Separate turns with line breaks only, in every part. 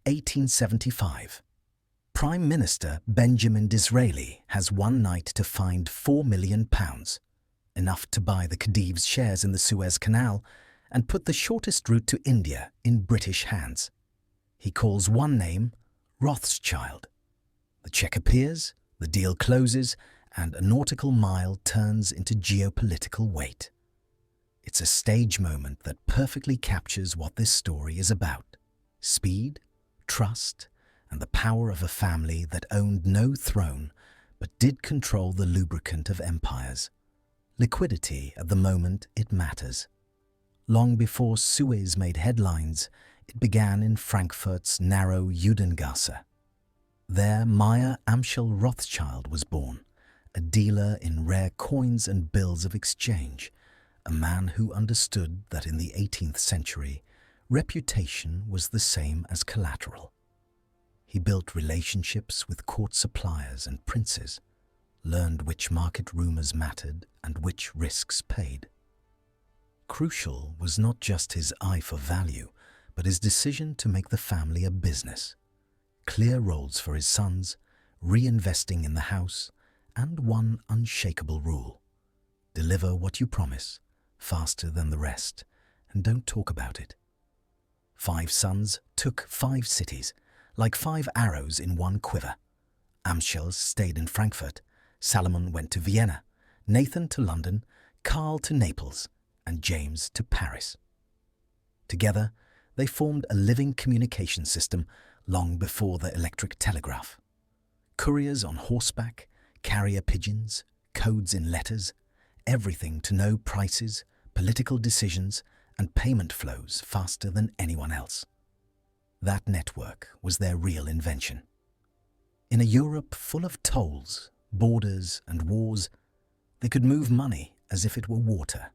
1875. Prime Minister Benjamin Disraeli has one night to find £4 million, enough to buy the Khedive's shares in the Suez Canal and put the shortest route to India in British hands. He calls one name Rothschild. The cheque appears, the deal closes, and a nautical mile turns into geopolitical weight. It's a stage moment that perfectly captures what this story is about: speed, trust, and the power of a family that owned no throne but did control the lubricant of empires. Liquidity at the moment it matters. Long before Suez made headlines, it began in Frankfurt's narrow Judengasse. There, Mayer Amschel Rothschild was born, a dealer in rare coins and bills of exchange, a man who understood that in the 18th century, reputation was the same as collateral. He built relationships with court suppliers and princes, learned which market rumors mattered and which risks paid. Crucial was not just his eye for value, but his decision to make the family a business. Clear roles for his sons, reinvesting in the house, and one unshakable rule: deliver what you promise, faster than the rest, and don't talk about it. 5 sons took 5 cities, like 5 arrows in one quiver. Amschel stayed in Frankfurt, Salomon went to Vienna, Nathan to London, Karl to Naples, and James to Paris. Together, they formed a living communication system long before the electric telegraph. Couriers on horseback, carrier pigeons, codes in letters, everything to know prices, political decisions, and payment flows faster than anyone else. That network was their real invention. In a Europe full of tolls, borders, and wars, they could move money as if it were water.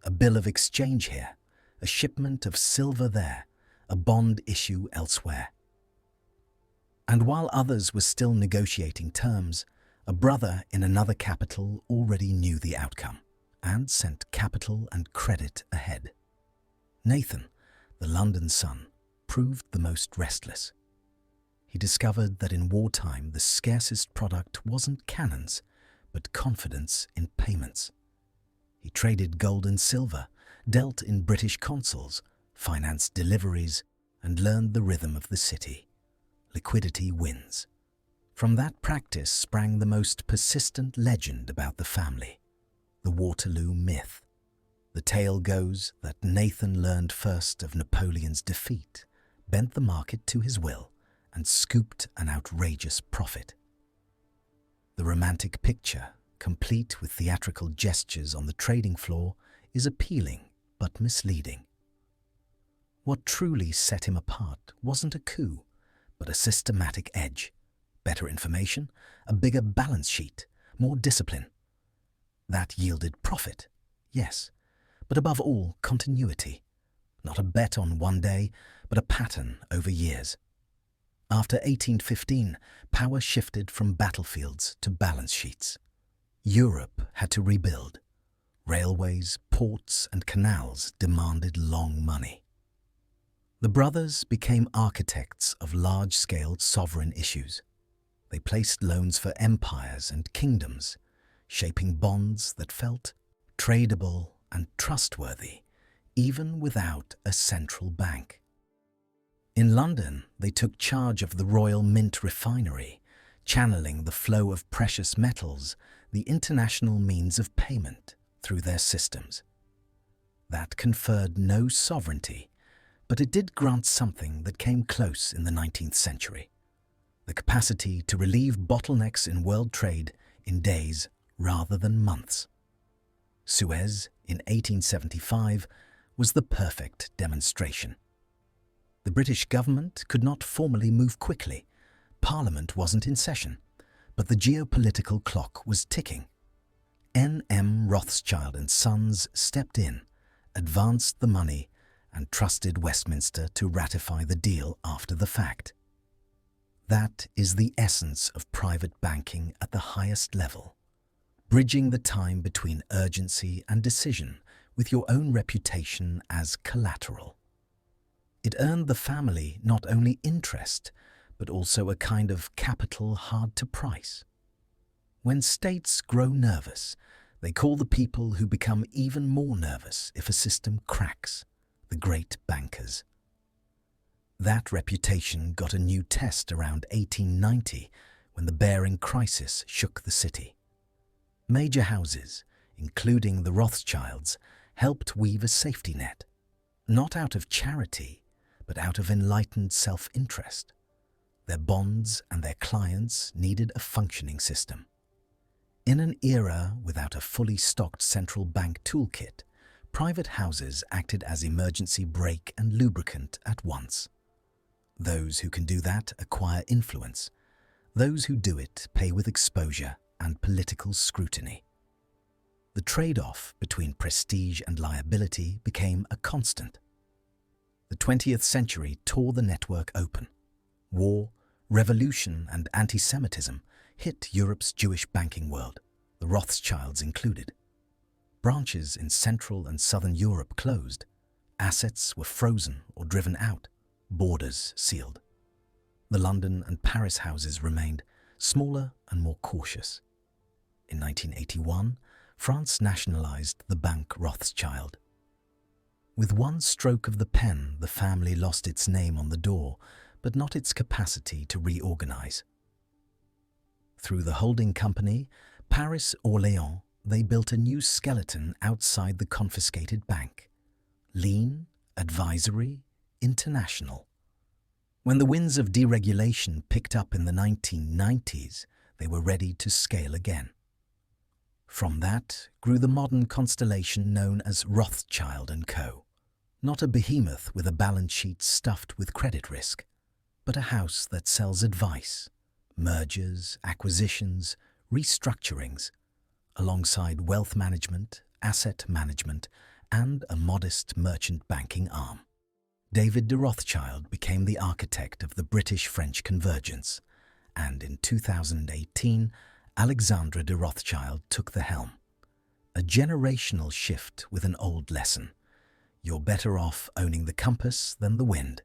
A bill of exchange here, a shipment of silver there, a bond issue elsewhere. And while others were still negotiating terms, a brother in another capital already knew the outcome and sent capital and credit ahead. Nathan, the London son, proved the most restless. He discovered that in wartime the scarcest product wasn't cannons, but confidence in payments. He traded gold and silver, dealt in British consuls, financed deliveries, and learned the rhythm of the city. Liquidity wins. From that practice sprang the most persistent legend about the family, the Waterloo myth. The tale goes that Nathan learned first of Napoleon's defeat, bent the market to his will, and scooped an outrageous profit. The romantic picture, complete with theatrical gestures on the trading floor, is appealing but misleading. What truly set him apart wasn't a coup, but a systematic edge. Better information, a bigger balance sheet, more discipline. That yielded profit, yes, but above all, continuity. Not a bet on one day, but a pattern over years. After 1815, power shifted from battlefields to balance sheets. Europe had to rebuild. Railways, ports, and canals demanded long money. The brothers became architects of large-scale sovereign issues. They placed loans for empires and kingdoms, shaping bonds that felt tradable and trustworthy, even without a central bank. In London, they took charge of the Royal Mint refinery, channeling the flow of precious metals, the international means of payment, through their systems. That conferred no sovereignty, but it did grant something that came close in the 19th century: the capacity to relieve bottlenecks in world trade in days rather than months. Suez, in 1875, was the perfect demonstration. The British government could not formally move quickly. Parliament wasn't in session, but the geopolitical clock was ticking. N.M. Rothschild and Sons stepped in, advanced the money, and trusted Westminster to ratify the deal after the fact. That is the essence of private banking at the highest level, bridging the time between urgency and decision with your own reputation as collateral. It earned the family not only interest, but also a kind of capital hard to price. When states grow nervous, they call the people who become even more nervous if a system cracks, the great bankers. That reputation got a new test around 1890 when the Bearing Crisis shook the city. Major houses, including the Rothschilds, helped weave a safety net, not out of charity, but out of enlightened self-interest. Their bonds and their clients needed a functioning system. In an era without a fully stocked central bank toolkit, private houses acted as emergency brake and lubricant at once. Those who can do that acquire influence. Those who do it pay with exposure and political scrutiny. The trade-off between prestige and liability became a constant. The 20th century tore the network open. War, revolution, and anti-Semitism hit Europe's Jewish banking world, the Rothschilds included. Branches in Central and Southern Europe closed. Assets were frozen or driven out, borders sealed. The London and Paris houses remained smaller and more cautious. In 1981, France nationalized the Bank Rothschild. With one stroke of the pen, the family lost its name on the door, but not its capacity to reorganize. Through the holding company, Paris-Orléans, they built a new skeleton outside the confiscated bank. Lean, advisory, international. When the winds of deregulation picked up in the 1990s, they were ready to scale again. From that grew the modern constellation known as Rothschild & Co. Not a behemoth with a balance sheet stuffed with credit risk, but a house that sells advice, mergers, acquisitions, restructurings, alongside wealth management, asset management, and a modest merchant banking arm. David de Rothschild became the architect of the British-French convergence, and in 2018, Alexandra de Rothschild took the helm. A generational shift with an old lesson. You're better off owning the compass than the wind.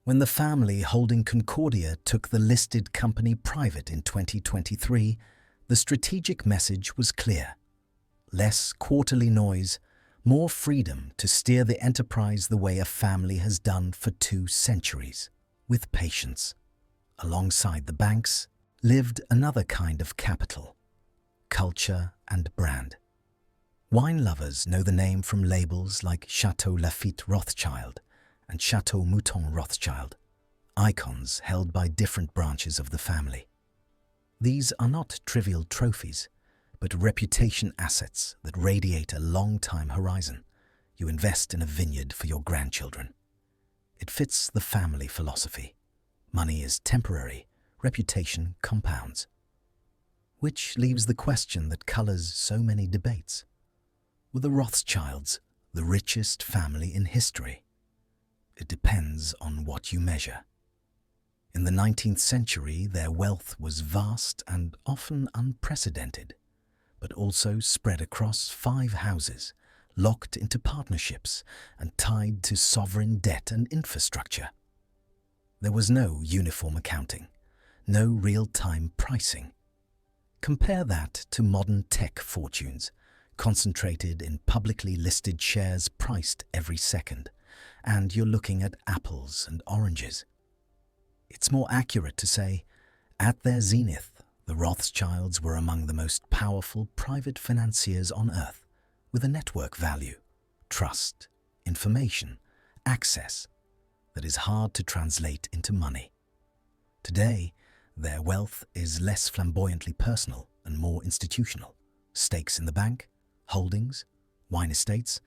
When the family holding Concordia took the listed company private in 2023, the strategic message was clear. Less quarterly noise, more freedom to steer the enterprise the way a family has done for 2 centuries, with patience. Alongside the banks lived another kind of capital, culture and brand. Wine lovers know the name from labels like Chateau Lafite Rothschild and Chateau Mouton Rothschild, icons held by different branches of the family. These are not trivial trophies, but reputation assets that radiate a long-time horizon. You invest in a vineyard for your grandchildren. It fits the family philosophy. Money is temporary, reputation compounds. Which leaves the question that colors so many debates. Were the Rothschilds the richest family in history? It depends on what you measure. In the 19th century, their wealth was vast and often unprecedented, but also spread across 5 houses, locked into partnerships and tied to sovereign debt and infrastructure. There was no uniform accounting, no real-time pricing. Compare that to modern tech fortunes, concentrated in publicly listed shares priced every second, and you're looking at apples and oranges. It's more accurate to say, at their zenith, the Rothschilds were among the most powerful private financiers on earth, with a network value, trust, information, access that is hard to translate into money. Today, their wealth is less flamboyantly personal and more institutional. Stakes in the bank, holdings, wine estates,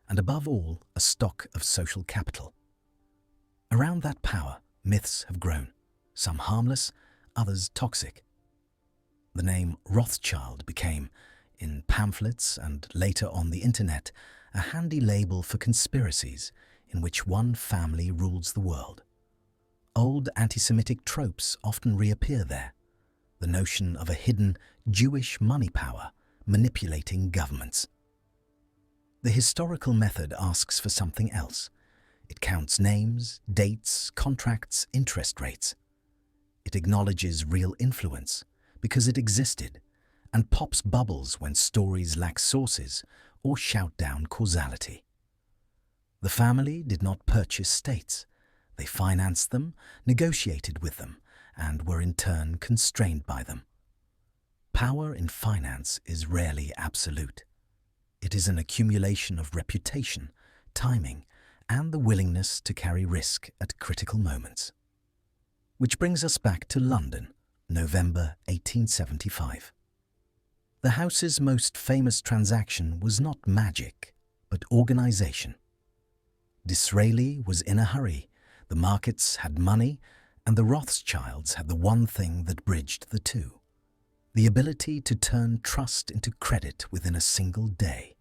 and above all, a stock of social capital. Around that power, myths have grown, some harmless, others toxic. The name Rothschild became, in pamphlets and later on the internet, a handy label for conspiracies in which one family rules the world. Old anti-Semitic tropes often reappear there. The notion of a hidden Jewish money power manipulating governments. The historical method asks for something else. It counts names, dates, contracts, interest rates. It acknowledges real influence because it existed and pops bubbles when stories lack sources or shout down causality. The family did not purchase states. They financed them, negotiated with them, and were in turn constrained by them. Power in finance is rarely absolute. It is an accumulation of reputation, timing, and the willingness to carry risk at critical moments. Which brings us back to London, November 1875. The house's most famous transaction was not magic, but organization. Disraeli was in a hurry, the markets had money, and the Rothschilds had the one thing that bridged the two: the ability to turn trust into credit within a single day.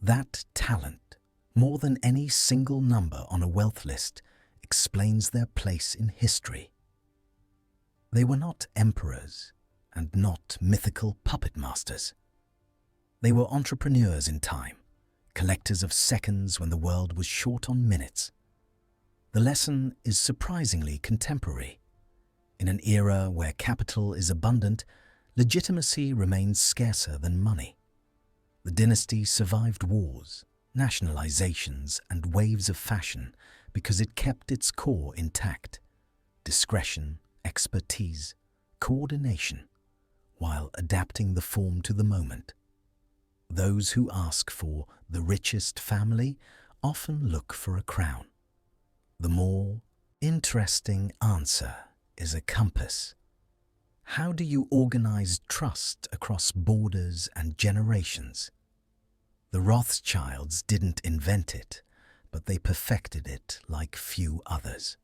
That talent, more than any single number on a wealth list, explains their place in history. They were not emperors and not mythical puppet masters. They were entrepreneurs in time, collectors of seconds when the world was short on minutes. The lesson is surprisingly contemporary. In an era where capital is abundant, legitimacy remains scarcer than money. The dynasty survived wars, nationalizations, and waves of fashion because it kept its core intact: discretion, expertise, coordination, while adapting the form to the moment. Those who ask for the richest family often look for a crown. The more interesting answer is a compass. How do you organize trust across borders and generations? The Rothschilds didn't invent it, but they perfected it like few others.